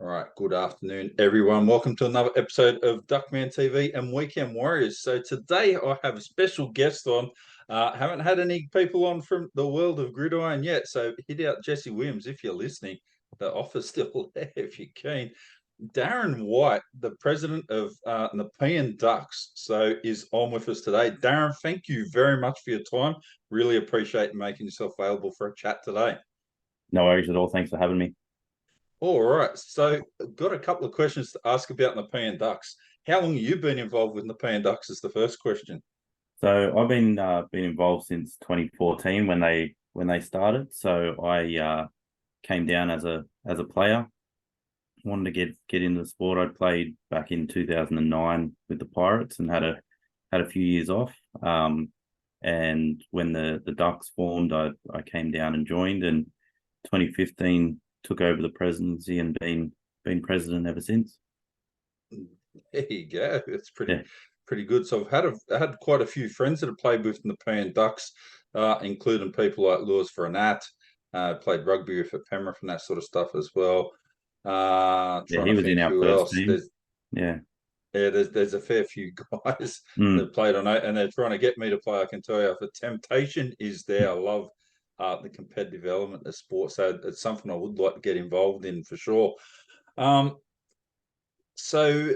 All right, good afternoon, everyone. Welcome to another episode of Duckman TV and Weekend Warriors. So today I have a special guest on. Haven't had any people on from the world of gridiron yet, so hit out Jesse Williams if you're listening. The offer's still there if you're keen. Darren White, the president of Nepean Ducks, so is on with us today. Darren, thank you very much for your time. Really appreciate making yourself available for a chat today. No worries at all. Thanks for having me. All right. So I've got a couple of questions to ask about Nepean Ducks. How long have you been involved with Nepean Ducks is the first question. So I've been involved since 2014 when they started. So I came down as a player. Wanted to get into the sport. I played back in 2009 with the Pirates and had a few years off. And when the Ducks formed, I came down and joined. And 2015 took over the presidency and been president ever since. There you go. It's pretty good. So I had quite a few friends that have played with Nepean Ducks, including people like Lewis Vernat, played rugby with at Penrith and that sort of stuff as well. Yeah, Trying he to was in think our who first else. team. Yeah. Yeah, there's a fair few guys that played on it, and they're trying to get me to play. I can tell you, the temptation is there. I love the competitive element of sport, so it's something I would like to get involved in for sure. So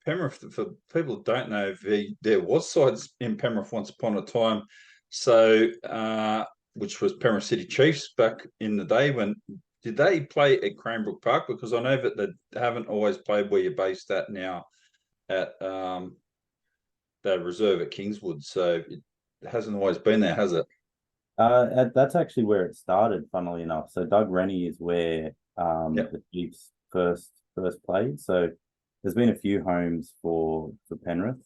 Penrith, for people who don't know, there was sides in Penrith once upon a time. So which was Penrith City Chiefs back in the day. When did they play at Cranbrook Park? Because I know that they haven't always played where you're based at now at the reserve at Kingswood. So it hasn't always been there, has it? That's actually where it started, funnily enough. So Doug Rennie is where Yep. the Chiefs first played. So there's been a few homes for Penrith.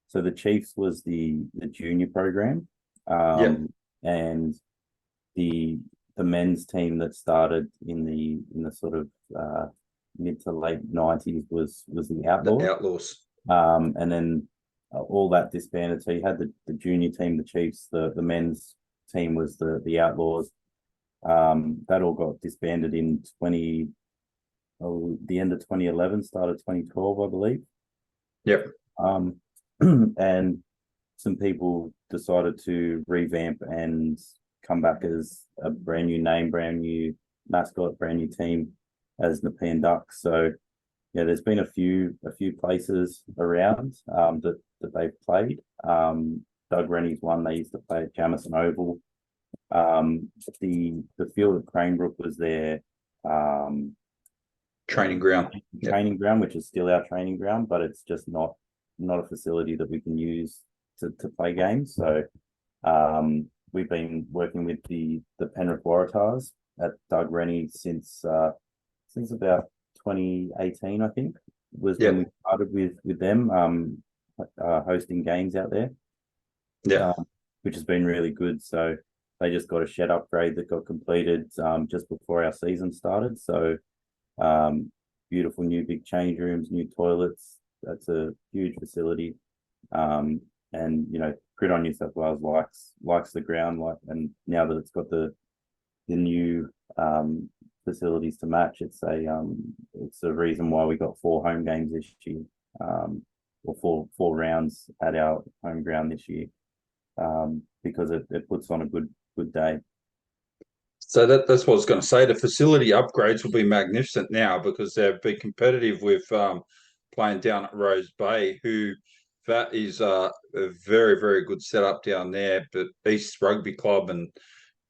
So the Chiefs was the junior program, Yep. and the men's team that started in the sort of mid to late 90s was the Outlaws. The Outlaws. And then all that disbanded. So you had the junior team, the Chiefs, the men's team was the Outlaws. That all got disbanded in the end of 2011, start of 2012, I believe. Yep. And some people decided to revamp and come back as a brand new name, brand new mascot, brand new team as Nepean Ducks. So yeah, there's been a few places around that they've played. Doug Rennie's one. They used to play at Jamison Oval. The field at Cranebrook was their training ground. Training ground, which is still our training ground, but it's just not a facility that we can use to play games. So we've been working with the Penrith Waratahs at Doug Rennie since about 2018, I think, was when we started with them hosting games out there. Yeah. Which has been really good. So they just got a shed upgrade that got completed just before our season started. So beautiful new big change rooms, new toilets. That's a huge facility. And Gridiron New South Wales likes the ground, and now that it's got the new facilities to match, it's a reason why we got 4 home games this year, or four rounds at our home ground this year, because it puts on a good day. So that's what I was going to say. The facility upgrades will be magnificent now because they'll be competitive with playing down at Rose Bay, that is a very, very good setup down there. But East Rugby Club and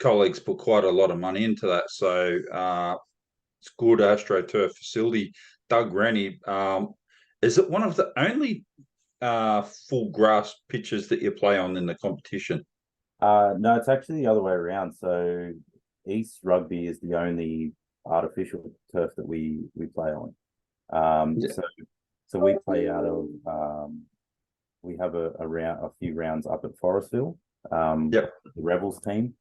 colleagues put quite a lot of money into that. So it's good AstroTurf facility. Doug Rennie, is it one of the only full grass pitches that you play on in the competition? No, it's actually the other way around. So East Rugby is the only artificial turf that we play on. So we play out of we have a few rounds up at Forestville. The Rebels team.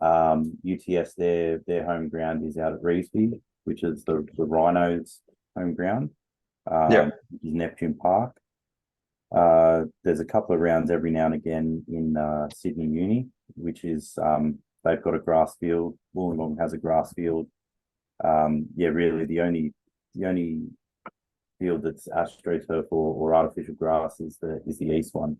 UTS their home ground is out at Revesby, which is the Rhinos home ground. Which is Neptune Park. There's a couple of rounds every now and again in Sydney Uni, which is they've got a grass field. Wollongong has a grass field. Really the only the only field that's AstroTurf or artificial grass is the east one.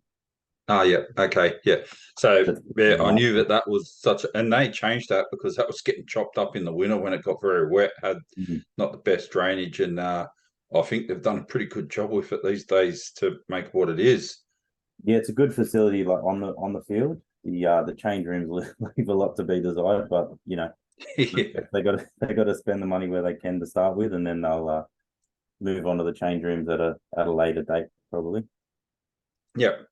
Oh, yeah. Okay. Yeah. So, That's yeah, I knew that was and they changed that because that was getting chopped up in the winter when it got very wet, had Mhm. not the best drainage. And I think they've done a pretty good job with it these days to make what it is. Yeah, it's a good facility like on the field. The change rooms leave a lot to be desired, but Yeah. they got to spend the money where they can to start with, and then they'll move on to the change rooms at a later date probably. Yeah.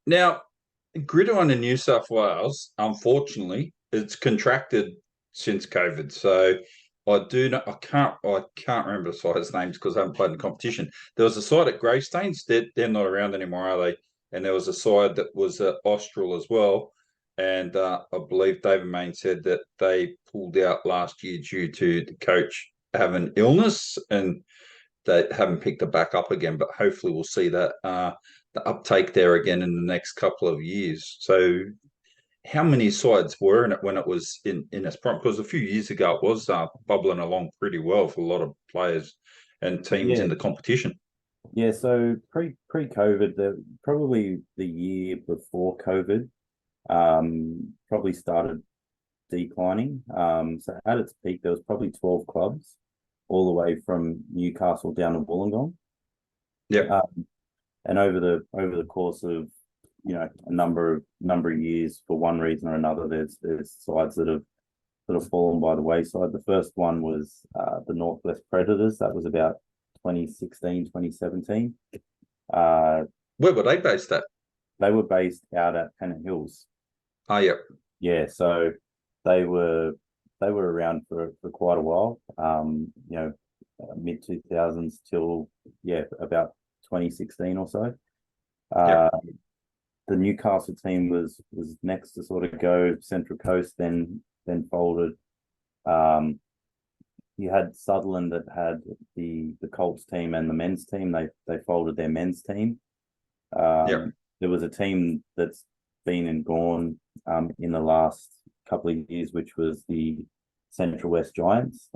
Now, Gridiron in New South Wales, unfortunately, it's contracted since COVID. So I do not, I can't remember the side's names because I haven't played in the competition. There was a side at Greystanes, they're not around anymore, are they? And there was a side that was at Austral as well. And I believe David Main said that they pulled out last year due to the coach having illness, and they haven't picked it back up again. But hopefully we'll see that the uptake there again in the next couple of years. So how many sides were in it when it was in its prime? Because a few years ago it was bubbling along pretty well for a lot of players and teams Yeah, in the competition. yeah. So pre-COVID, probably the year before COVID, probably started declining. So at its peak, there was probably 12 clubs, all the way from Newcastle down to Wollongong. Yep. And over the course of a number of years, for one reason or another, there's sides that have sort of fallen by the wayside. The first one was the Northwest Predators. That was about 2016, 2017. Where were they based at? They were based out at Pennant Hills. Oh, yep. Yeah, so they were around for quite a while. Mid 2000s till about 2016 or so. Yep. Uh, the Newcastle team was next to sort of go. Central Coast then folded. You had Sutherland that had the Colts team and the men's team. They folded their men's team. Yep. There was a team that's been and gone in the last couple of years, which was the Central West Giants.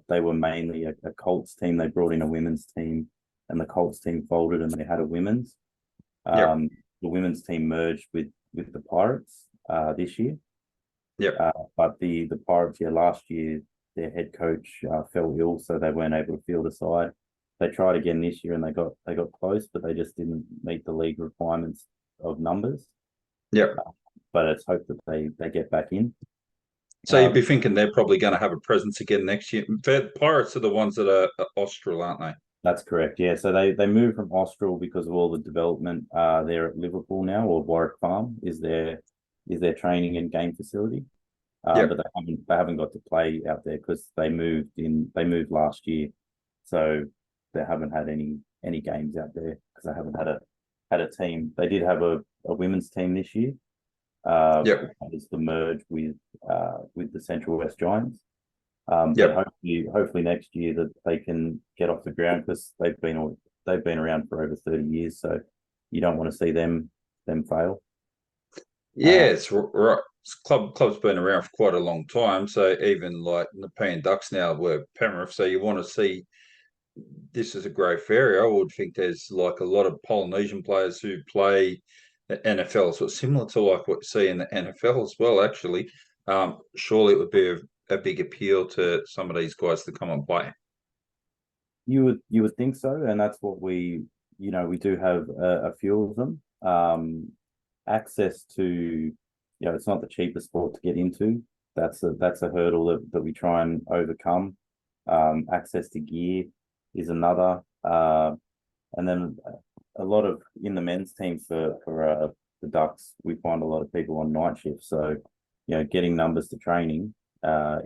They were mainly a Colts team. They brought in a women's team, and the Colts team folded, and they had a women's. Yep. The women's team merged with the Pirates this year. Yep. But the Pirates, last year their head coach fell ill, so they weren't able to field a side. They tried again this year and they got close, but they just didn't meet the league requirements of numbers. Yep. But it's hoped that they get back in. So you'd be thinking they're probably going to have a presence again next year. The Pirates are the ones that are Austral, aren't they? That's correct. Yeah. So they moved from Austral because of all the development there at Liverpool now, or Warwick Farm is their training and game facility. Yep. But they haven't got to play out there because they moved last year. So they haven't had any games out there because they haven't had a team. They did have a women's team this year. Yep. It's the merge with the Central West Giants. But Yep. hopefully next year that they can get off the ground because they've been around for over 30 years. So you don't want to see them fail. Yeah, it's right. Club's been around for quite a long time. So even like Nepean Ducks now, we're Penrith. So you want to see this is a growth area. I would think there's like a lot of Polynesian players who play the NFL, so it's similar to like what you see in the NFL as well. Actually, surely it would be a big appeal to some of these guys to come and play. You would think so, and that's what we do have a few of them. Access to, it's not the cheapest sport to get into. That's a hurdle that we try and overcome. Access to gear is another, and then a lot of in the men's team for the Ducks, we find a lot of people on night shifts. So, getting numbers to training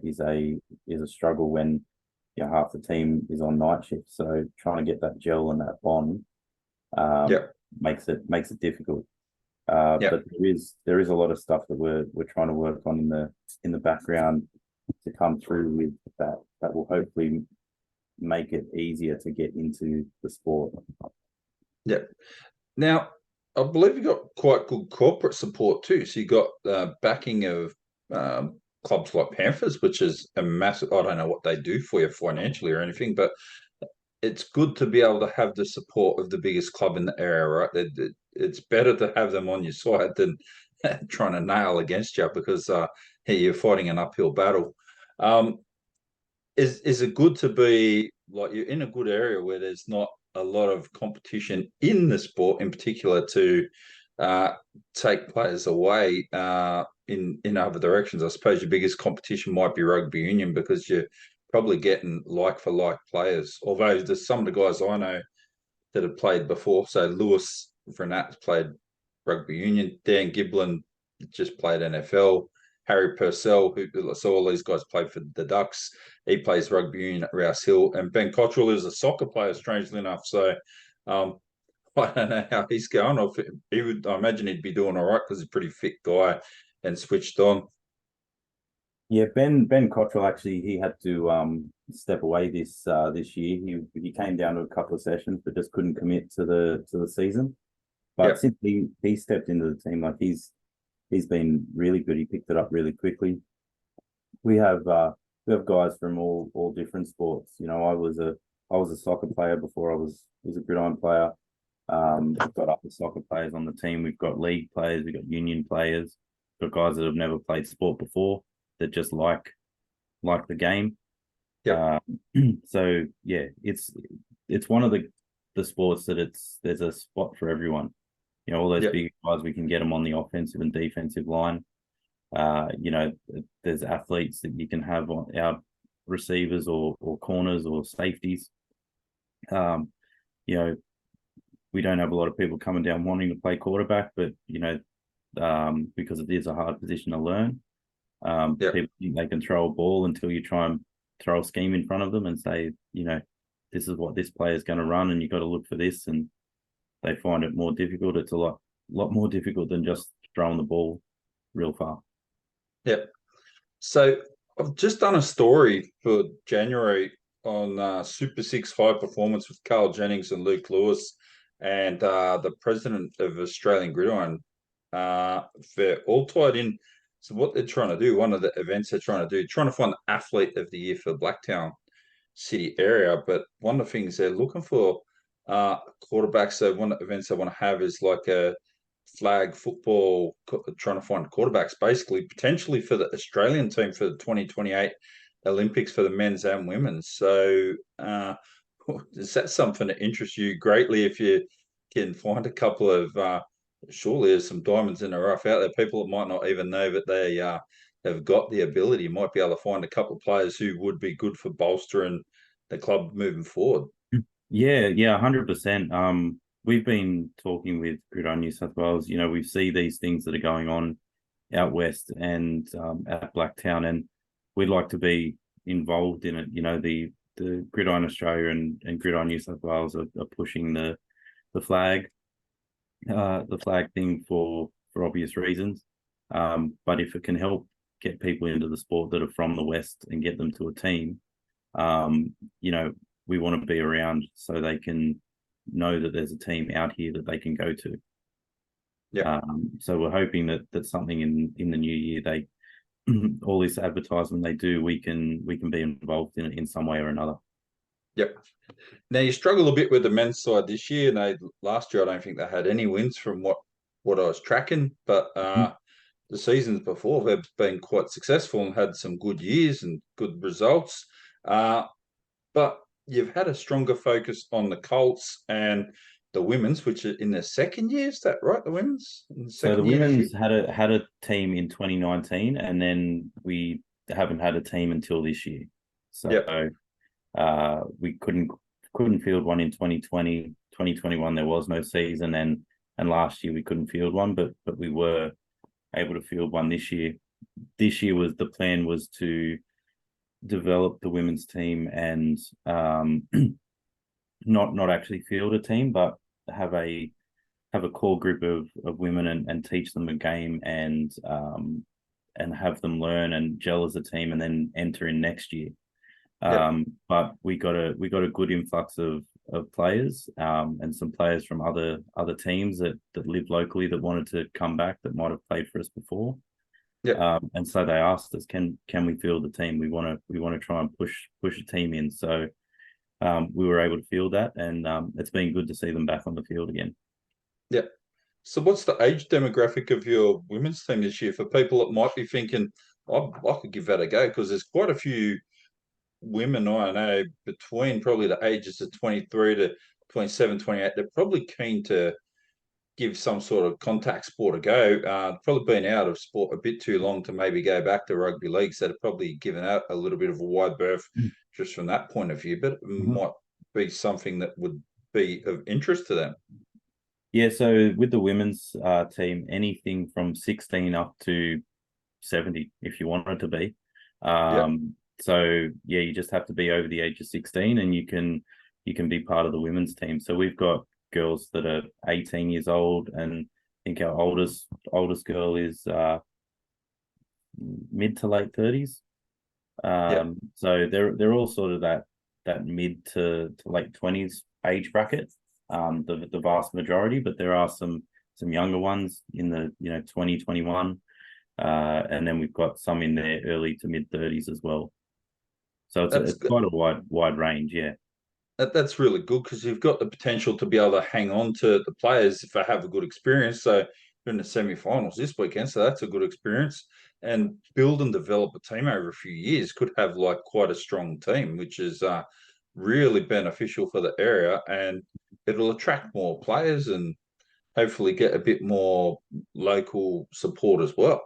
is a struggle when half the team is on night shift. So trying to get that gel and that bond Yeah, makes it difficult. yeah. But there is a lot of stuff that we're trying to work on in the background to come through with that will hopefully make it easier to get into the sport. Yeah. Now, I believe you got quite good corporate support too. So you got backing of clubs like Panthers, which is a massive. I don't know what they do for you financially or anything, but it's good to be able to have the support of the biggest club in the area, right? It's better to have them on your side than trying to nail against you because hey, you're fighting an uphill battle. Um, is it good to be like you're in a good area where there's not a lot of competition in the sport, in particular, to uh, take players away in other directions? I suppose your biggest competition might be rugby union because you're probably getting like for like players. Although there's some of the guys I know that have played before. So Lewis Vernat's played rugby union. Dan Giblin just played NFL. Harry Purcell, who so all these guys played for the Ducks. He plays rugby union at Rouse Hill, and Ben Cottrell is a soccer player, strangely enough. So um, I don't know how he's going. He would, I imagine he'd be doing all right because he's a pretty fit guy and switched on. Yeah, Ben Cottrell actually he had to step away this year. He came down to a couple of sessions, but just couldn't commit to the season. But Yep, since he stepped into the team, like he's been really good. He picked it up really quickly. We have guys from all different sports. You know, I was a soccer player before I was a gridiron player. We've got other soccer players on the team. We've got league players. We've got union players. We've got guys that have never played sport before that just like the game. yep, So yeah, it's one of the sports that there's a spot for everyone. You know, all those yep, big guys, we can get them on the offensive and defensive line. You know, there's athletes that you can have on our receivers or corners or safeties. Um, you know, we don't have a lot of people coming down wanting to play quarterback, but you know, because it is a hard position to learn. yep. People think they can throw a ball until you try and throw a scheme in front of them and say, you know, this is what this player is going to run, and you've got to look for this, and they find it more difficult. It's a lot more difficult than just throwing the ball real far. Yep. So I've just done a story for January on Super Six High Performance with Carl Jennings and Luke Lewis, and the president of Australian Gridiron. They're all tied in. So what they're trying to do, one of the events they're trying to do, trying to find the athlete of the year for Blacktown City area. But one of the things they're looking for quarterbacks. So one of the events they want to have is like a flag football, trying to find quarterbacks, basically potentially for the Australian team for the 2028 Olympics for the men's and women's. So is that something that interests you greatly? If you can find a couple of, surely there's some diamonds in the rough out there. People that might not even know that they have got the ability might be able to find a couple of players who would be good for bolstering the club moving forward. Yeah, 100%. We've been talking with Gridiron New South Wales. You know, we see these things that are going on out west and at Blacktown, and we'd like to be involved in it. You know, the Gridiron Australia and Gridiron New South Wales are pushing the flag thing for obvious reasons. But if it can help get people into the sport that are from the west and get them to a team, you know, we want to be around so they can know that there's a team out here that they can go to. Yeah. So we're hoping that something in the new year, they all this advertisement they do, we can be involved in it in some way or another. Yep. Now you struggle a bit with the men's side this year. And last year I don't think they had any wins from what I was tracking, but the seasons before they've been quite successful and had some good years and good results. But you've had a stronger focus on the Colts and the women's, which are in their second year. Is that right? The women's in the So the second year this year? women's had a team in 2019, and then we haven't had a team until this year. So Yep. we couldn't field one in 2020. 2021 there was no season, and last year we couldn't field one, but we were able to field one this year. This year was the plan was to develop the women's team and not actually field a team, but have a core group of women and teach them a game and have them learn and gel as a team and then enter in next year. Yep. But we got a good influx of players and some players from other teams that live locally that wanted to come back that might have played for us before. Yep. And so they asked us, can we field the team? We want to try and push a team in. So we were able to field that, and it's been good to see them back on the field again. Yeah. So what's the age demographic of your women's team this year for people that might be thinking, I could give that a go? Because there's quite a few women I know between probably the ages of 23 to 27, 28. They're probably keen to give some sort of contact sport a go. Probably been out of sport a bit too long to maybe go back to rugby league. So they're probably given out a little bit of a wide berth just from that point of view. But it Mhm. might be something that would be of interest to them. Yeah, so with the women's team, anything from 16 up to 70, if you want it to be. Yeah. So yeah, you just have to be over the age of 16, and you can be part of the women's team. So we've got girls that are 18 years old, and I think our oldest girl is mid to late 30s. Yeah. So they're all sort of that mid to late 20s age bracket. The vast majority, but there are some younger ones in the 2021, and then we've got some in their early to mid 30s as well. So That's it's quite a wide range, yeah. that's really good because you've got the potential to be able to hang on to the players if they have a good experience. So you're in the semi-finals this weekend, so that's a good experience. And build and develop a team over a few years could have like quite a strong team, which is really beneficial for the area, and it'll attract more players and hopefully get a bit more local support as well.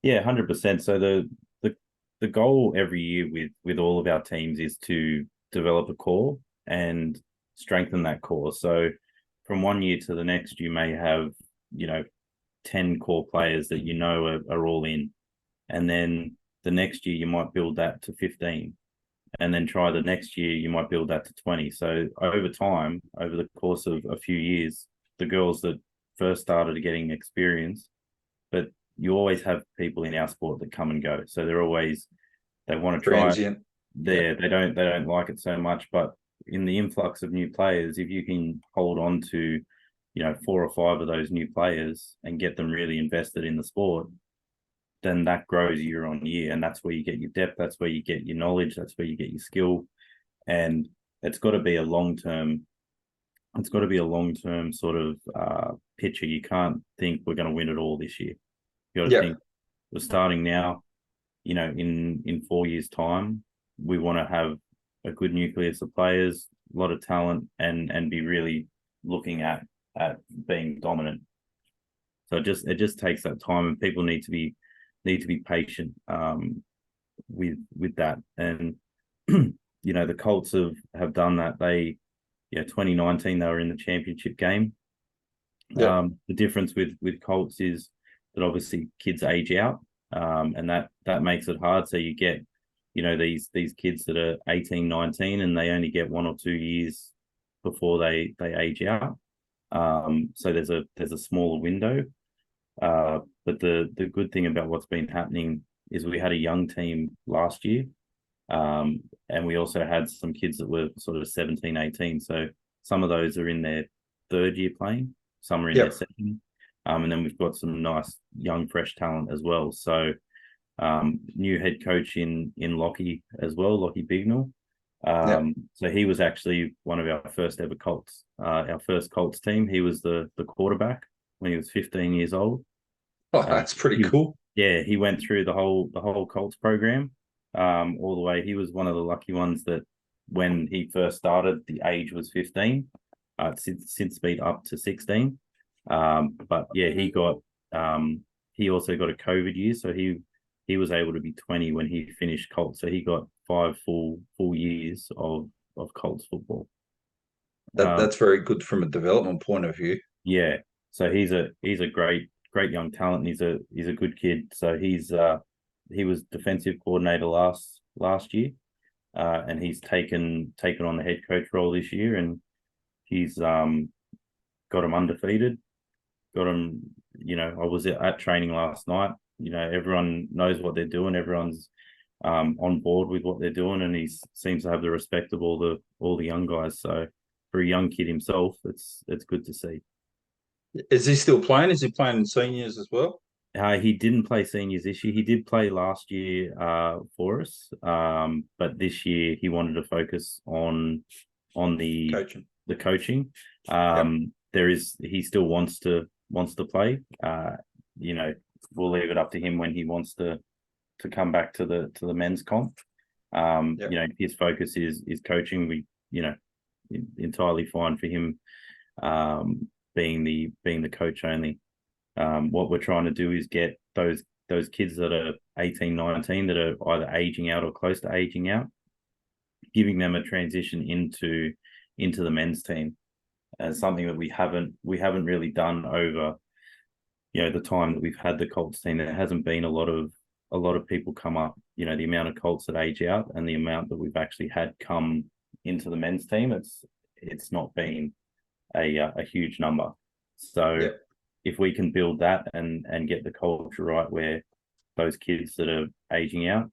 Yeah, 100%. So the goal every year with all of our teams is to develop a core and strengthen that core. So from one year to the next, you may have, 10 core players that are all in. And then the next year you might build that to 15. And then try the next year, you might build that to 20. So over time, over the course of a few years, the girls that first started getting experience, but you always have people in our sport that come and go. So they want to try it. Transient. Yeah. They don't like it so much. But in the influx of new players, if you can hold on to, 4 or 5 of those new players and get them really invested in the sport, then that grows year on year. And that's where you get your depth, that's where you get your knowledge, that's where you get your skill. And it's got to be a long term sort of picture. You can't think we're going to win it all this year. You got to Yeah. think we're starting now. In 4 years' time, we want to have a good nucleus of players, a lot of talent, and be really looking at being dominant. So it just takes that time, and people need to be patient with that. And the Colts have done that. 2019 they were in the championship game. Yeah. The difference with Colts is that obviously kids age out, and that makes it hard. So you get these kids that are 18, 19, and they only get 1 or 2 years before they age out. So there's a smaller window. But the good thing about what's been happening is we had a young team last year, and we also had some kids that were sort of 17, 18. So some of those are in their third year playing, some are in their Yeah. second. And then we've got some nice young, fresh talent as well. So new head coach in Lockie as well, Lockie Bignell. Yeah. So he was actually one of our first ever Colts, our first Colts team. He was the quarterback when he was 15 years old. Oh, that's pretty cool. Yeah, he went through the whole Colts program, all the way. He was one of the lucky ones that when he first started, the age was 15. It's since been up to 16. But yeah, he also got a COVID year, so he was able to be 20 when he finished Colts. So he got 5 full years of Colts football. That's very good from a development point of view. Yeah, so he's a great young talent. He's a good kid. So he was defensive coordinator last year, and he's taken on the head coach role this year, and he's got him undefeated. Got him. I was at training last night. Everyone knows what they're doing. Everyone's on board with what they're doing, and he seems to have the respect of all the young guys. So for a young kid himself, it's good to see. Is he still playing? Is he playing in seniors as well? He didn't play seniors this year. He did play last year for us, but this year he wanted to focus on Coaching. the coaching. Yep. He still wants to play. We'll leave it up to him when he wants to come back to the men's comp. Yep. His focus is coaching. We entirely fine for him being the coach only. What we're trying to do is get those kids that are 18, 19 that are either aging out or close to aging out, giving them a transition into the men's team as something that we haven't really done over the time that we've had the Colts team. There hasn't been a lot of people come up. The amount of Colts that age out and the amount that we've actually had come into the men's team, it's not been a huge number. So Yep. if we can build that and get the culture right, where those kids that are aging out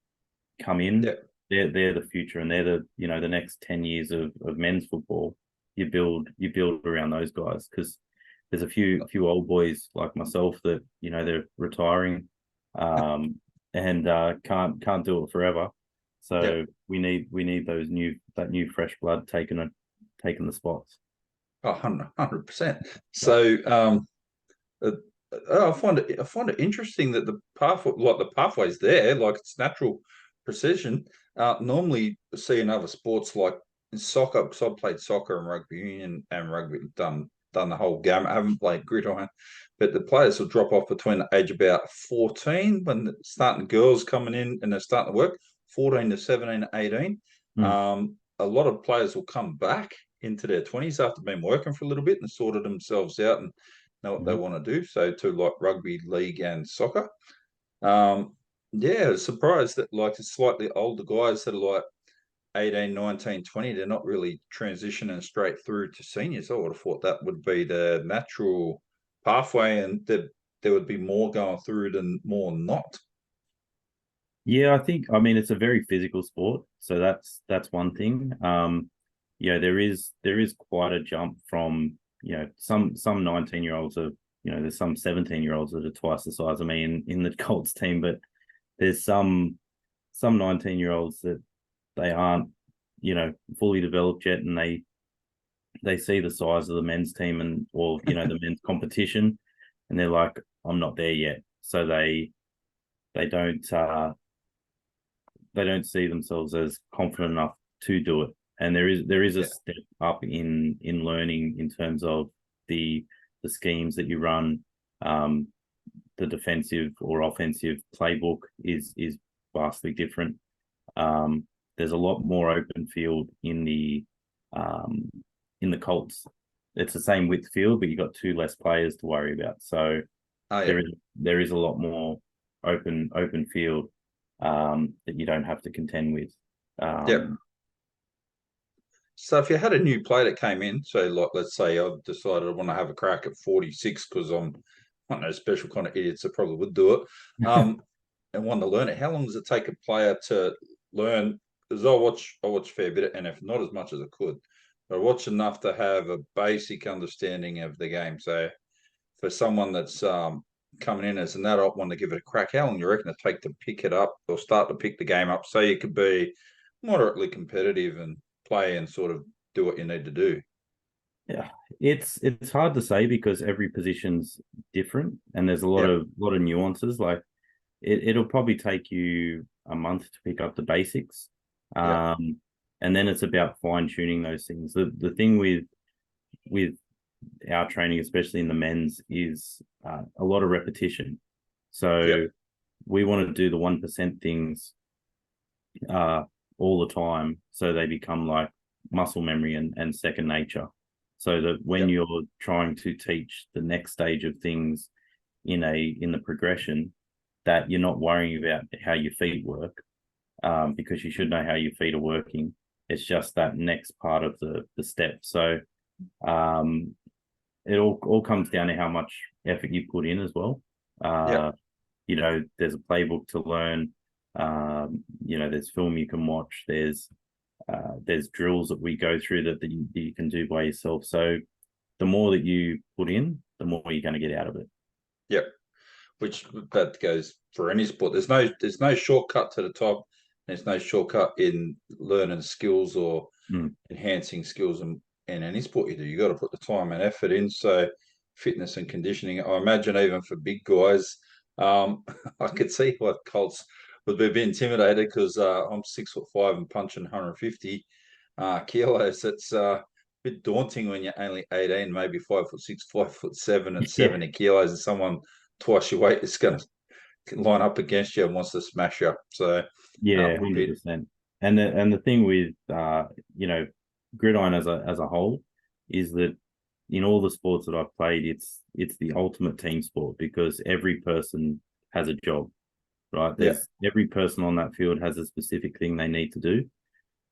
come in, Yep. they're the future, and they're the next 10 years of men's football. You build around those guys, because there's a few old boys like myself that they're retiring, and can't do it forever. So Yep. we need that new fresh blood taking the spots. 100%. So I find it interesting that the pathway's there, like it's natural precision. Normally see in other sports like in soccer, because I've played soccer and rugby union and rugby, done the whole gamut. I haven't played gridiron, but the players will drop off between the age about 14 when they're starting, girls coming in and they're starting to work, 14 to 17 to 18. A lot of players will come back into their 20s after being working for a little bit and sorted themselves out and know what they want to do. So to like rugby league and soccer. Surprised that like the slightly older guys that are like 18, 19, 20, they're not really transitioning straight through to seniors. I would have thought that would be the natural pathway and that there would be more going through than more not. Yeah, I mean it's a very physical sport, so that's one thing. There is quite a jump from some 19-year-olds are there's some 17-year-olds that are twice the size of me in the Colts team, but there's some 19-year-olds that they aren't fully developed yet, and they see the size of the men's team or the men's competition, and they're like, I'm not there yet, so they don't see themselves as confident enough to do it. And there is a step up in learning in terms of the schemes that you run. The defensive or offensive playbook is vastly different. There's a lot more open field in the Colts. It's the same width field, but you've got two less players to worry about. So there is a lot more open field that you don't have to contend with. So if you had a new player that came in, so like let's say I decided I want to have a crack at 46 because I don't know, special kind of idiots that probably would do it, and want to learn it. How long does it take a player to learn? Because I watch a fair bit, and if not as much as I could, but I watch enough to have a basic understanding of the game. So for someone that's coming in as an adult, want to give it a crack, how long do you reckon it take to pick it up or start to pick the game up so you could be moderately competitive and play and sort of do what you need to do? Yeah, it's hard to say because every position's different and there's a lot of nuances. Like it'll probably take you a month to pick up the basics. And then it's about fine tuning those things. The thing with our training, especially in the men's, is a lot of repetition. So we want to do the 1% things all the time, so they become like muscle memory and second nature. So that when you're trying to teach the next stage of things in the progression, that you're not worrying about how your feet work, because you should know how your feet are working. It's just that next part of the step. So it all comes down to how much effort you put in as well. There's a playbook to learn. There's film you can watch. There's drills that we go through that you can do by yourself. So the more that you put in, the more you're going to get out of it. Yep. which that goes for any sport. There's no shortcut to the top. There's no shortcut in learning skills or enhancing skills in any sport you do. You got to put the time and effort in. So fitness and conditioning. I imagine even for big guys, I could see why Colts would be a bit intimidated because I'm 6'5" and punching 150 kilos. It's a bit daunting when you're only 18, maybe 5'6", 5'7", and Yeah, 70 kilos, and someone twice your weight is going to line up against you and wants to smash you. So yeah, would be 100%. And the thing with you know, gridiron as a whole is that in all the sports that I've played, it's the ultimate team sport because every person has a job, right? yeah, There's every person on that field has a specific thing they need to do,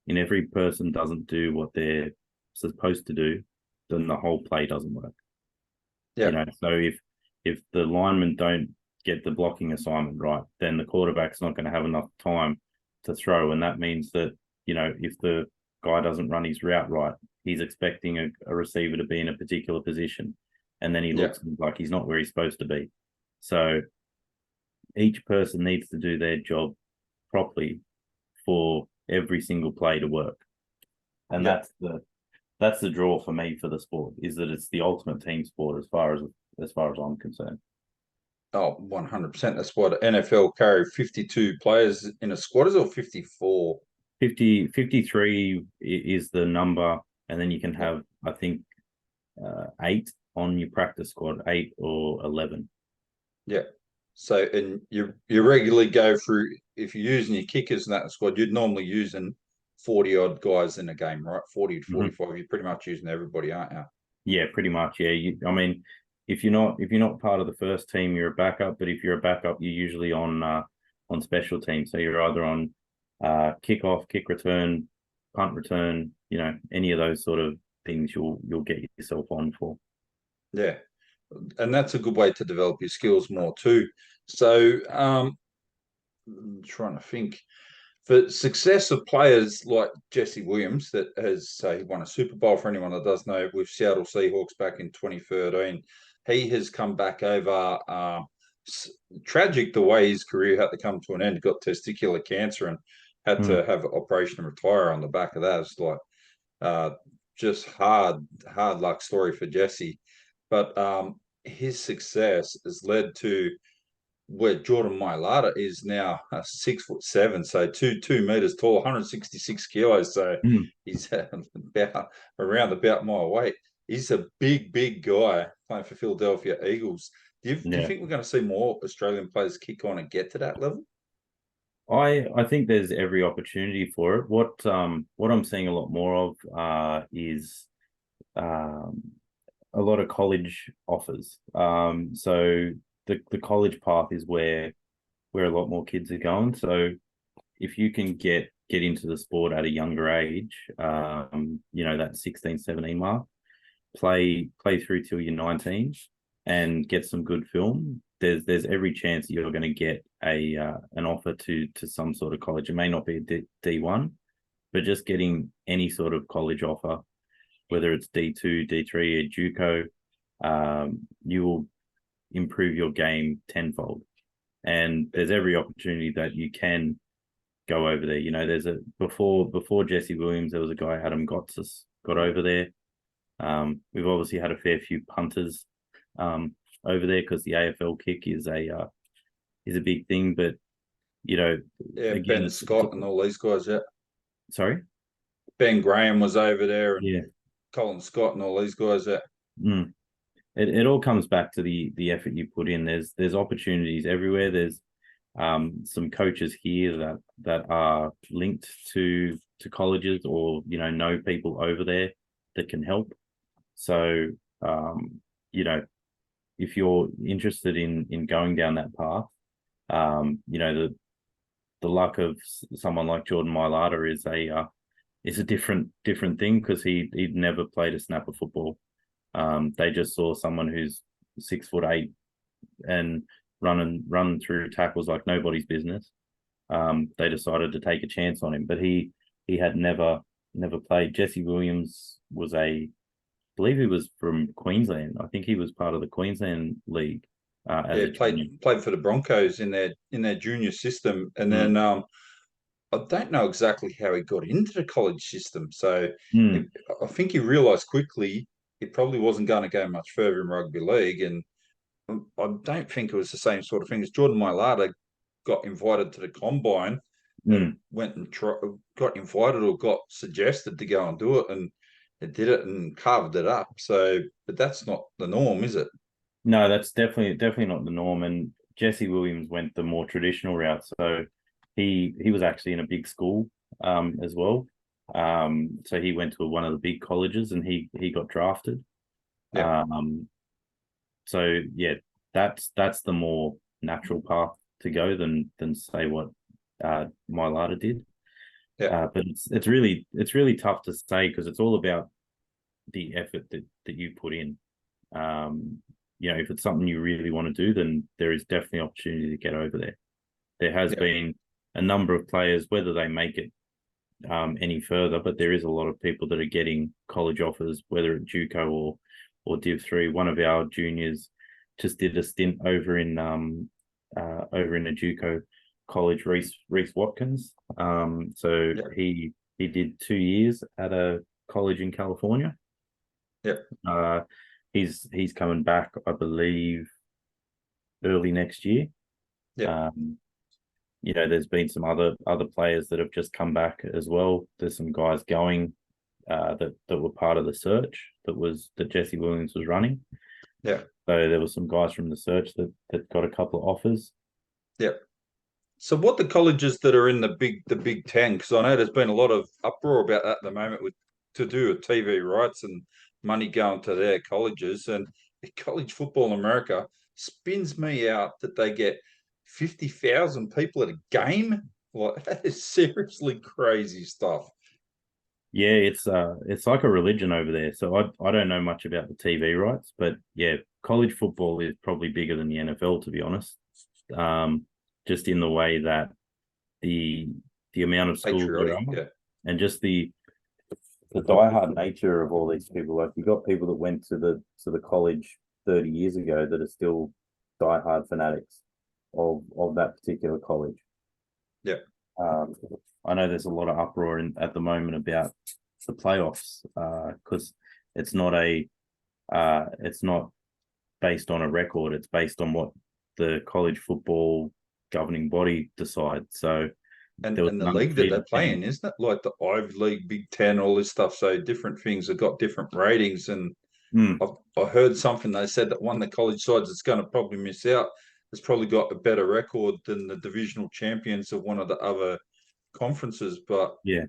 and every person doesn't do what they're supposed to do, then the whole play doesn't work. yeah, So if the linemen don't get the blocking assignment right, then the quarterback's not going to have enough time to throw, and that means that if the guy doesn't run his route right, he's expecting a receiver to be in a particular position, and then he yeah. looks like he's not where he's supposed to be. So each person needs to do their job properly for every single play to work, and Yeah. that's the draw for me for the sport, is that it's the ultimate team sport as far as I'm concerned. Oh, 100%. That's what NFL carry 52 players in a squad, is or 54? 53 is the number, and then you can have, I think, 8 on your practice squad, 8 or 11. Yeah. So, and you regularly go through, if you're using your kickers in that squad, you'd normally using 40 odd guys in a game, right? 40 to 45. You're pretty much using everybody, aren't you? Yeah, pretty much. Yeah, I mean, if you're not part of the first team, you're a backup. But if you're a backup, you're usually on special teams. So you're either on kickoff, kick return, punt return. Any of those sort of things you'll get yourself on for. Yeah. And that's a good way to develop your skills more too. So, I'm trying to think. For success of players like Jesse Williams, that has, say, won a Super Bowl, for anyone that does know, with Seattle Seahawks back in 2013, he has come back over. Tragic the way his career had to come to an end. He got testicular cancer and had to have an operation and retire on the back of that. It's like uh, just hard luck story for Jesse. But his success has led to where Jordan Mailata is now 6'7", so two meters tall, 166 kilos. So Mm. he's about around about my weight. He's a big guy playing for Philadelphia Eagles. Do you Yeah. think we're going to see more Australian players kick on and get to that level? I think there's every opportunity for it. What I'm seeing a lot more of is um, a lot of college offers. So the college path is where a lot more kids are going. So if you can get into the sport at a younger age, that 16, 17 mark, play through till you're 19 and get some good film, there's every chance you're going to get an offer to some sort of college. It may not be a D1, but just getting any sort of college offer, whether it's D2, D3, or JUCO, you will improve your game tenfold. And there's every opportunity that you can go over there. There's before Jesse Williams, there was a guy, Adam Gotsis, got over there. We've obviously had a fair few punters over there because the AFL kick is a big thing. But Yeah, again, Ben Scott and all these guys. Yeah, sorry, Ben Graham was over there, and yeah. Colin Scott and all these guys. Yeah, Mm. It all comes back to the effort you put in. There's opportunities everywhere. There's some coaches here that are linked to colleges or know people over there that can help. So if you're interested in going down that path, the luck of someone like Jordan Mailata is a different thing because he'd never played a snap of football. They just saw someone who's 6'8" and run through tackles like nobody's business. They decided to take a chance on him, but he had never played. Jesse Williams I believe he was from Queensland. I think he was part of the Queensland League. as Yeah, a junior. played for the Broncos in their junior system, and Mm, then I don't know exactly how he got into the college system. So mm, it, I think he realised quickly he probably wasn't going to go much further in rugby league, and I don't think it was the same sort of thing as Jordan Mailata got invited to the combine and mm. went and got invited or got suggested to go and do it, and it did it and carved it up. So, but that's not the norm, is it? No, that's definitely not the norm. And Jesse Williams went the more traditional route. So he was actually in a big school as well. So he went to one of the big colleges and he got drafted. Yeah, Um, so yeah, that's the more natural path to go than say what Mylata did. yeah, But it's really tough to say because it's all about the effort that you put in. Um, if it's something you really want to do, then there is definitely opportunity to get over there. There has yeah, been a number of players, whether they make it any further, but there is a lot of people that are getting college offers, whether at JUCO or Div 3. One of our juniors just did a stint over in a JUCO college, Reese Watkins. So yeah, he did 2 years at a college in California. yeah, Uh, he's coming back, I believe, early next year. yeah. Um, there's been some other players that have just come back as well. There's some guys going that were part of the search that Jesse Williams was running. Yeah. So there were some guys from the search that got a couple of offers. Yeah. So what the colleges that are in the Big Ten, because I know there's been a lot of uproar about that at the moment with to do with TV rights and money going to their colleges, and college football in America spins me out that they get 50,000 people at a game. Like that is seriously crazy stuff. Yeah, it's like a religion over there. So I don't know much about the TV rights, but yeah, college football is probably bigger than the NFL, to be honest. Um, just in the way that the the amount of schools there Patriotic, are, yeah. and just the diehard nature of all these people. Like you got people that went to the college 30 years ago that are still diehard fanatics of that particular college. Yeah. Um, I know there's a lot of uproar at the moment about the playoffs because it's not based on a record. It's based on what the college football governing body decides. So And there was and an the league that they undefeated play team. in, isn't it? Like the Ivy League, Big Ten, all this stuff. So different things have got different ratings. And Mm, I heard something they said that one of the college sides that's going to probably miss out has probably got a better record than the divisional champions of one of the other conferences. But yeah.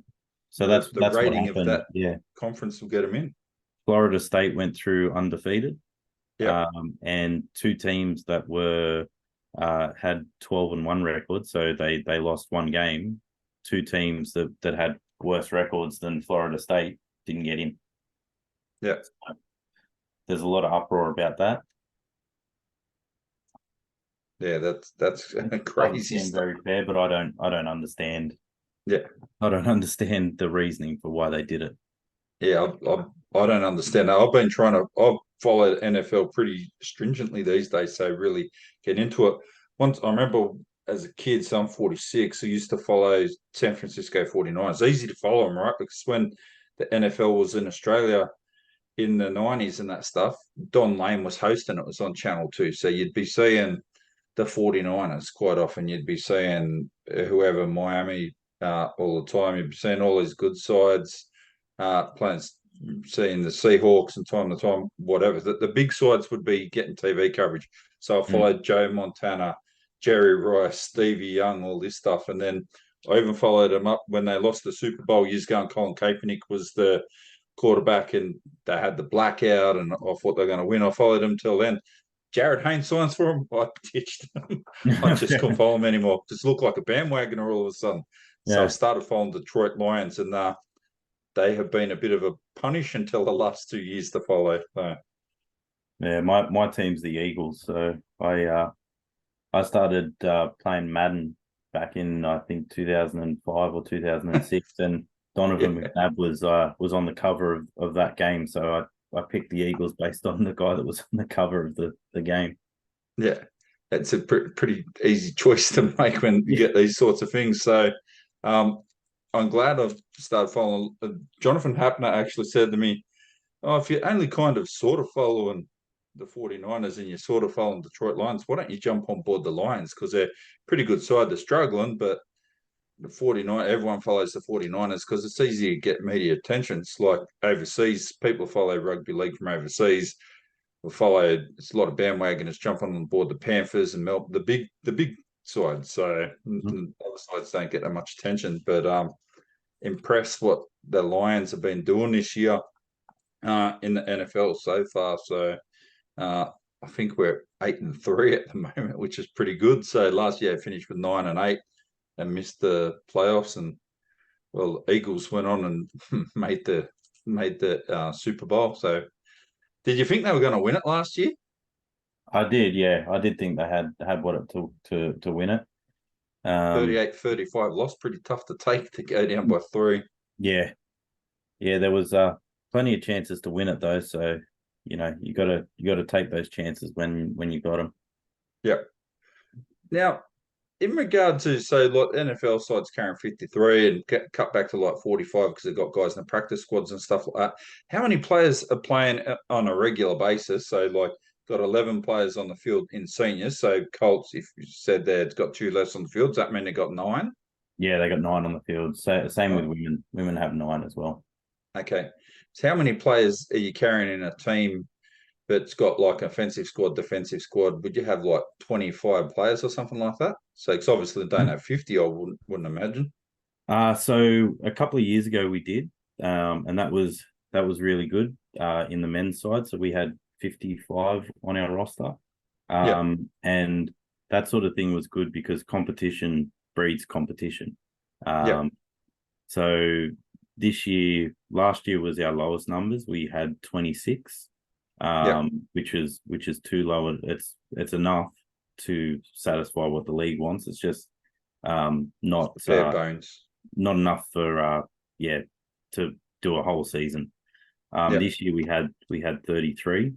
So the the that's what rating of happened. that Yeah. conference will get them in. Florida State went through undefeated, Yeah, and two teams that were had 12-1 records, so they lost one game. Two teams that had worse records than Florida State didn't get in. yeah, There's a lot of uproar about that. yeah. That's Doesn't crazy seem stuff. very fair, but I don't understand. Yeah, I don't understand the reasoning for why they did it. yeah. I don't understand that. I've been trying to. I've followed NFL pretty stringently these days, so really get into it. Once I remember as a kid, so I'm 46, I used to follow San Francisco 49ers. It's easy to follow them, right? Because when the NFL was in Australia in the 90s and that stuff, Don Lane was hosting it. It was on Channel 2. So you'd be seeing the 49ers quite often. You'd be seeing whoever, Miami, all the time. You'd be seeing all these good sides playing, seeing the Seahawks and time to time, whatever. The big sides would be getting TV coverage. So I Mm, followed Joe Montana, Jerry Rice, Stevie Young, all this stuff. And then I even followed them up when they lost the Super Bowl years ago, and Colin Kaepernick was the quarterback, and they had the blackout, and I thought they were going to win. I followed them till then. Jared Haynes signs for him. I ditched him. I just couldn't follow him anymore. Just looked like a bandwagoner all of a sudden. So I yeah, started following Detroit Lions, and they have been a bit of a punish until the last 2 years to follow. So, yeah. My team's the Eagles, so I started playing Madden back in I think 2005 or 2006, and Donovan yeah, McNabb was on the cover of that game. So I picked the Eagles based on the guy that was on the cover of the game. Yeah, it's a pretty easy choice to make when you Yeah, get these sorts of things. So, um, I'm glad I've started following. Jonathan Hapner actually said to me, "Oh, if you're only kind of sort of following the 49ers and you're sort of following Detroit Lions, why don't you jump on board the Lions? Because they're a pretty good side. They're struggling, but the 49, everyone follows the 49ers because it's easy to get media attention. It's like overseas, people follow rugby league from overseas. We follow, it's a lot of bandwagoners jumping on board the Panthers and the big sides. So the other sides don't get that much attention. But impressed what the Lions have been doing this year in the NFL so far. So uh, I think we're 8-3 at the moment, which is pretty good. So last year I finished with 9-8 and missed the playoffs. And well, Eagles went on and made the Super Bowl. So did you think they were going to win it last year? I did. Yeah, I did think they had what it took to win it. 38-35 loss, pretty tough to take to go down by 3. Yeah, yeah, there was plenty of chances to win it though. So you gotta take those chances when you got them. Yeah. Now, in regard to, say, like NFL sides carrying 53 and cut back to like 45 because they've got guys in the practice squads and stuff like that, how many players are playing on a regular basis? So, like, got 11 players on the field in seniors. So, Colts, if you said they've got 2 less on the field, does that mean they got 9? Yeah, they got 9 on the field. So same with Oh, women. Women have 9 as well. okay. So, how many players are you carrying in a team that's got like offensive squad, defensive squad? Would you have like 25 players or something like that? So, it's obviously they don't have 50, I wouldn't imagine. So a couple of years ago we did, and that was really good in the men's side. So we had 55 on our roster, Yeah, and that sort of thing was good because competition breeds competition. yeah, Um, so last year was our lowest numbers. We had 26, yeah. which is too low. It's enough to satisfy what the league wants. It's just Just not the bare bones. not enough for yeah to do a whole season. Yeah, This year we had 33.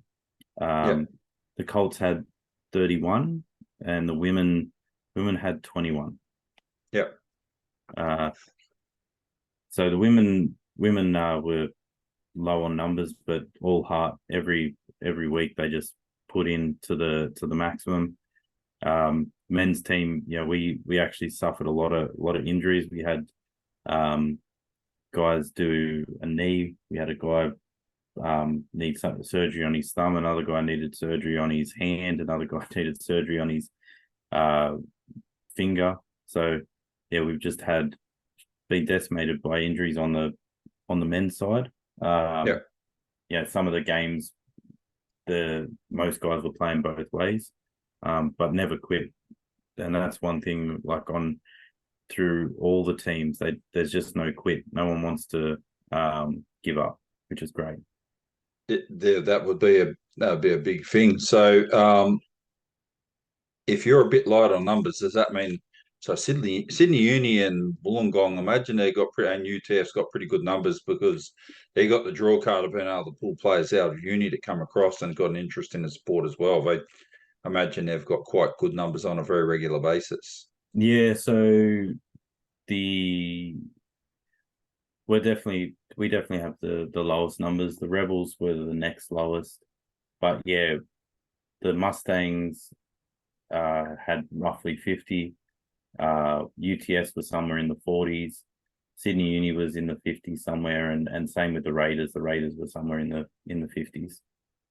yeah, Um, the Colts had 31, and the women had 21. yeah, Uh, so the women were low on numbers, but all heart every week they just put in to the maximum. Men's team, we actually suffered a lot of injuries. We had guys do a knee. We had a guy need some surgery on his thumb. Another guy needed surgery on his hand. Another guy needed surgery on his uh, finger. So yeah, we've just had been decimated by injuries on the men's side. yeah. Yeah, some of the games, the most guys were playing both ways, but never quit. And that's one thing. Like on through all the teams, there's just no quit. No one wants to give up, which is great. That would be a big thing. So, if you're a bit light on numbers, does that mean so Sydney Uni and Wollongong? Imagine they got pretty and UTF's got pretty good numbers because they got the draw card of being able to pull players out of uni to come across and got an interest in the sport as well. They imagine they've got quite good numbers on a very regular basis. Yeah, so the we definitely have the lowest numbers. The Rebels were the next lowest, but yeah, the Mustangs had roughly 50. UTS was somewhere in the 40s. Sydney Uni was in the 50s somewhere, and same with the Raiders. The Raiders were somewhere in the 50s.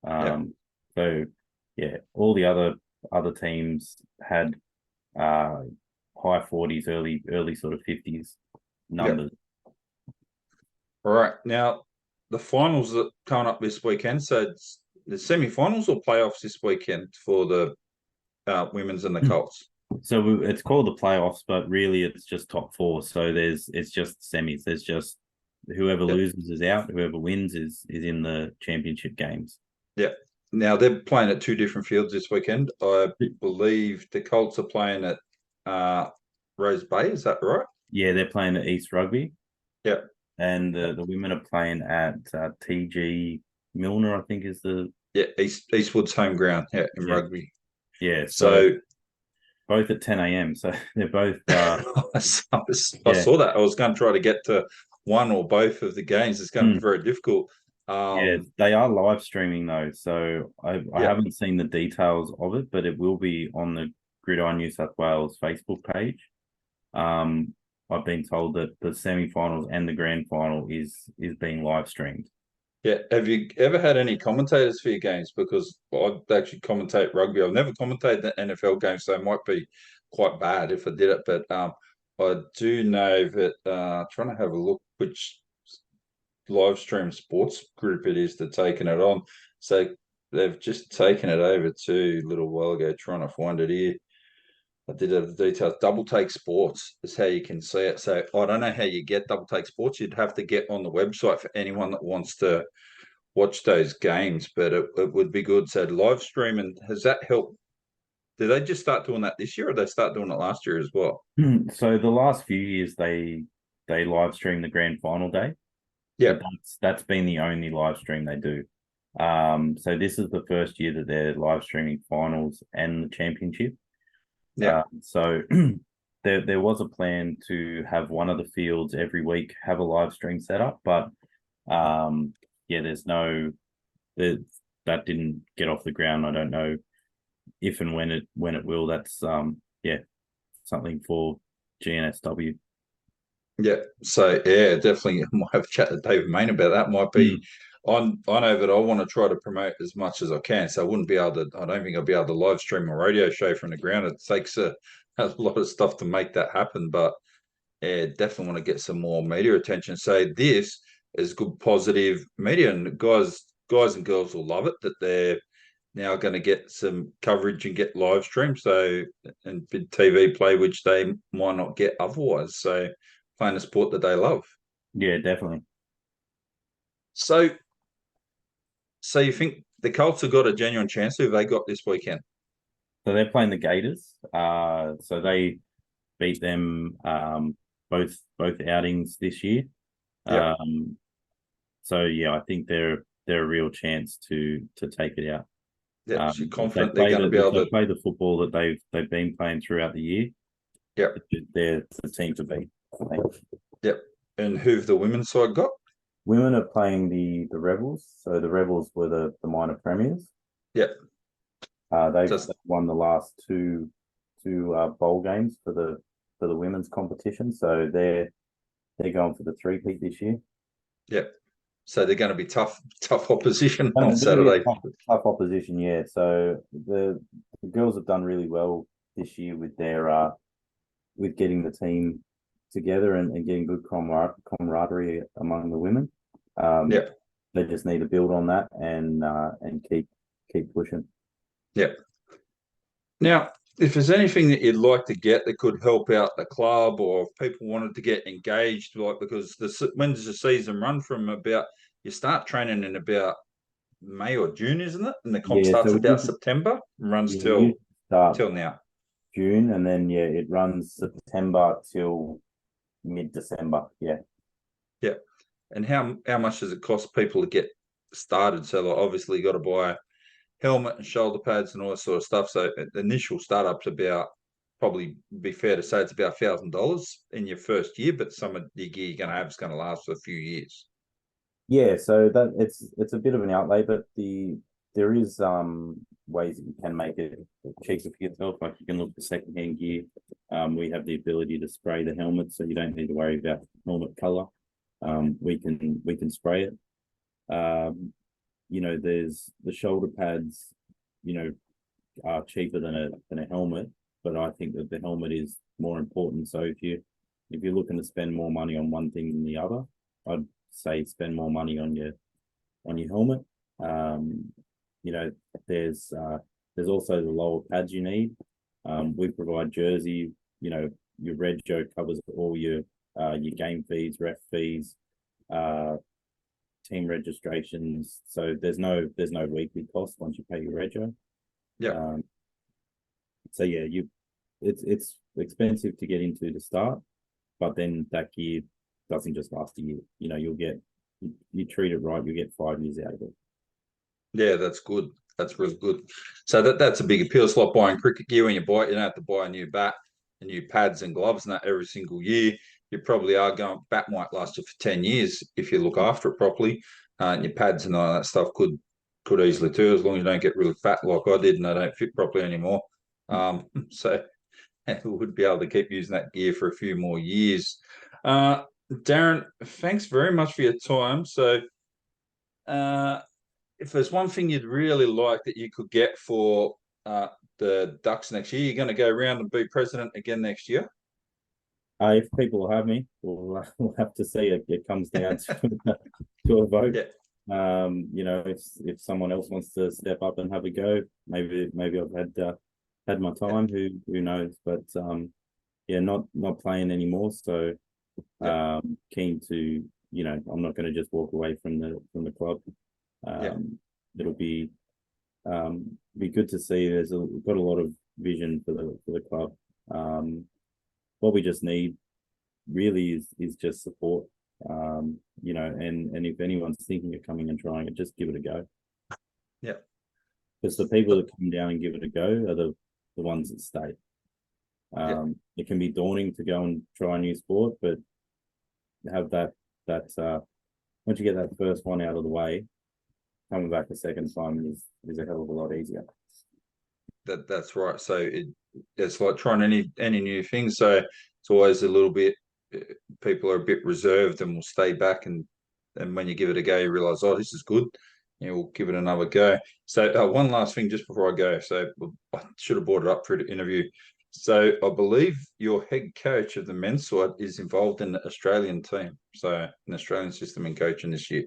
Yeah. So yeah, all the other teams had uh high 40s, early sort of 50s Yeah. numbers. All right. Now, the finals that coming up this weekend. So it's the semi-finals or playoffs this weekend for the women's and the Colts. So it's called the playoffs, but really it's just top four. So it's just semis. There's just whoever Yeah. loses is out. Whoever wins is in the championship games. Yeah. Now they're playing at 2 different fields this weekend. I believe the Colts are playing at Rose Bay. Is that right? Yeah, they're playing at East Rugby, Yeah. and the women are playing at TG Milner, I think is the Yeah. Eastwood's home ground. Yeah, in yeah. rugby. Yeah, so So both at 10 a.m. So they're both I yeah. saw that. I was going to try to get to one or both of the games. It's going to be very difficult. Yeah, they are live streaming though, so I Yeah, haven't seen the details of it, but it will be on the Gridiron New South Wales Facebook page. Um, I've been told that the semi-finals and the grand final is being live streamed. yeah. Have you ever had any commentators for your games? Because I actually commentate rugby. I've never commentated the NFL games, so it might be quite bad if I did it. But I do know that trying to have a look which live stream sports group it is that's taking it on. So they've just taken it over to a little while ago, trying to find it here. I did have the details. Double Take Sports is how you can see it. So I don't know how you get Double Take Sports. You'd have to get on the website for anyone that wants to watch those games, but it would be good. So live streaming, has that helped? Did they just start doing that this year or they start doing it last year as well? So the last few years they live stream the grand final day, Yeah. but that's been the only live stream they do. So this is the first year that they're live streaming finals and the championship. Yeah. So there was a plan to have one of the fields every week have a live stream setup, but yeah, that didn't get off the ground. I don't know if and when it will. That's yeah, something for GNSW. Yeah. So yeah, definitely might have a chat to David Main about that. Might be I know that I want to try to promote as much as I can. So I wouldn't be able to I don't think I'll be able to live stream a radio show from the ground. It takes a lot of stuff to make that happen. But yeah, definitely want to get some more media attention. So this is good positive media and guys and girls will love it that they're now going to get some coverage and get live stream. So and big TV play, which they might not get otherwise. So playing a sport that they love. Yeah, definitely. So so you think the Colts have got a genuine chance? Who have they got this weekend? So they're playing the Gators. So they beat them both outings this year. Yeah. So yeah, I think they're a real chance to take it out. Yeah. So you're If they confident they're going to be if able they to. play the football that they've been playing throughout the year, Yeah. they're the team to beat. I think. Yep. And who've the women's side got? Women are playing the Rebels. So the Rebels were the minor premiers. Yep. They've Just won the last two bowl games for the women's competition. So they're going for the three-peat this year. yep. So they're going to be tough opposition And on it's going to be Saturday. a tough opposition, yeah. So the girls have done really well this year with their with getting the team together and getting good camaraderie among the women. Yeah. They just need to build on that and keep pushing. Yeah. Now, if there's anything that you'd like to get that could help out the club, or if people wanted to get engaged, like because when does the season run from? About you start training in about May or June, isn't it? And the comp Yeah, starts so about September and runs we usually start till now. June and then yeah, it runs September till mid-December. Yeah. Yeah. And how much does it cost people to get started? So like obviously you got to buy a helmet and shoulder pads and all that sort of stuff. So the initial startup's about probably be fair to say it's about $1,000 in your first year, but some of the gear you're going to have is going to last for a few years. Yeah, so that it's a bit of an outlay, but there is ways that you can make it cheaper for yourself. Like you can look for secondhand gear. We have the ability to spray the helmet, so you don't need to worry about helmet color. We can spray it. There's the shoulder pads, are cheaper than a helmet, but I think that the helmet is more important. So if you're looking to spend more money on one thing than the other, I'd say spend more money on your helmet. You know, there's also the lower pads you need. We provide jersey. Your Red Joe covers all your game fees, ref fees, team registrations. So there's no weekly cost once you pay your Red Joe. Yeah. So yeah, it's expensive to get into to start, but then that gear doesn't just last a year. You treat it right, you get 5 years out of it. Yeah, that's good. that's really good. So that's a big appeal. It's like buying cricket gear when you buy it. You don't have to buy a new bat and new pads and gloves and that every single year. You probably are going. Bat might last you for 10 years if you look after it properly. And your pads and all that stuff could easily too, as long as you don't get really fat like I did and they don't fit properly anymore. So we would be able to keep using that gear for a few more years. Darren, thanks very much for your time. So if there's one thing you'd really like that you could get for the Ducks next year, you're going to go around and be president again next year? If people will have me, we'll have to see. It comes down to a vote. Yeah. If someone else wants to step up and have a go, maybe I've had my time. Who knows? But not playing anymore. So keen to, I'm not going to just walk away from the club. It'll be good to see. We've got a lot of vision for the club. What we just need really is just support. And if anyone's thinking of coming and trying it, just give it a go. Yeah. Because the people that come down and give it a go are the ones that stay. It can be daunting to go and try a new sport, but have that once you get that first one out of the way, coming back a second time is a hell of a lot easier. That's right. So it's like trying any new thing. So it's always a little bit, people are a bit reserved and will stay back, and when you give it a go, you realise, oh, this is good. We'll give it another go. So one last thing just before I go. So I should have brought it up for the interview. So I believe your head coach of the men's side is involved in the Australian team. So an Australian system in coaching this year.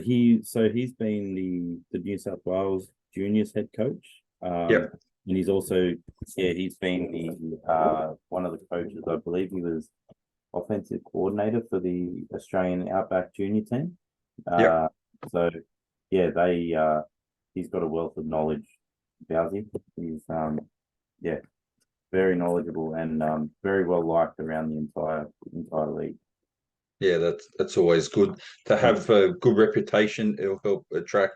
He's been the New South Wales juniors head coach. And he's also he's been the one of the coaches. I believe he was offensive coordinator for the Australian Outback junior team. He's got a wealth of knowledge. Bowsy, he's very knowledgeable and very well liked around the entire league. Yeah, that's always good to have a good reputation. It'll help attract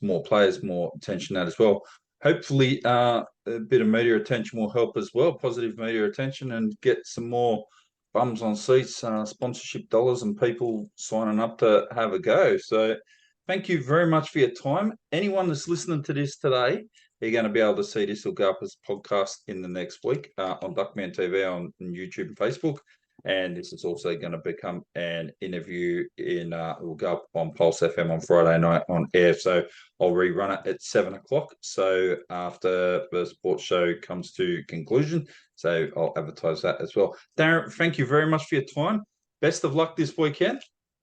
more players, more attention that as well. Hopefully, a bit of media attention will help as well, positive media attention, and get some more bums on seats, sponsorship dollars, and people signing up to have a go. So thank you very much for your time. Anyone that's listening to this today, you're going to be able to see this will go up as a podcast in the next week on Duckman TV on YouTube and Facebook. And this is also going to become an interview will go up on Pulse FM on Friday night on air. So I'll rerun it at 7:00. So after the sports show comes to conclusion. So I'll advertise that as well. Darren, thank you very much for your time. Best of luck this weekend.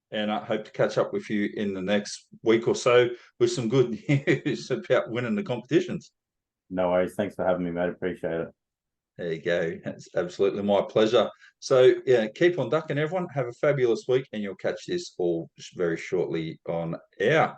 And I hope to catch up with you in the next week or so with some good news about winning the competitions. No worries. Thanks for having me, mate. Appreciate it. There you go. It's absolutely my pleasure. So, keep on ducking, everyone. Have a fabulous week, and you'll catch this all very shortly on air.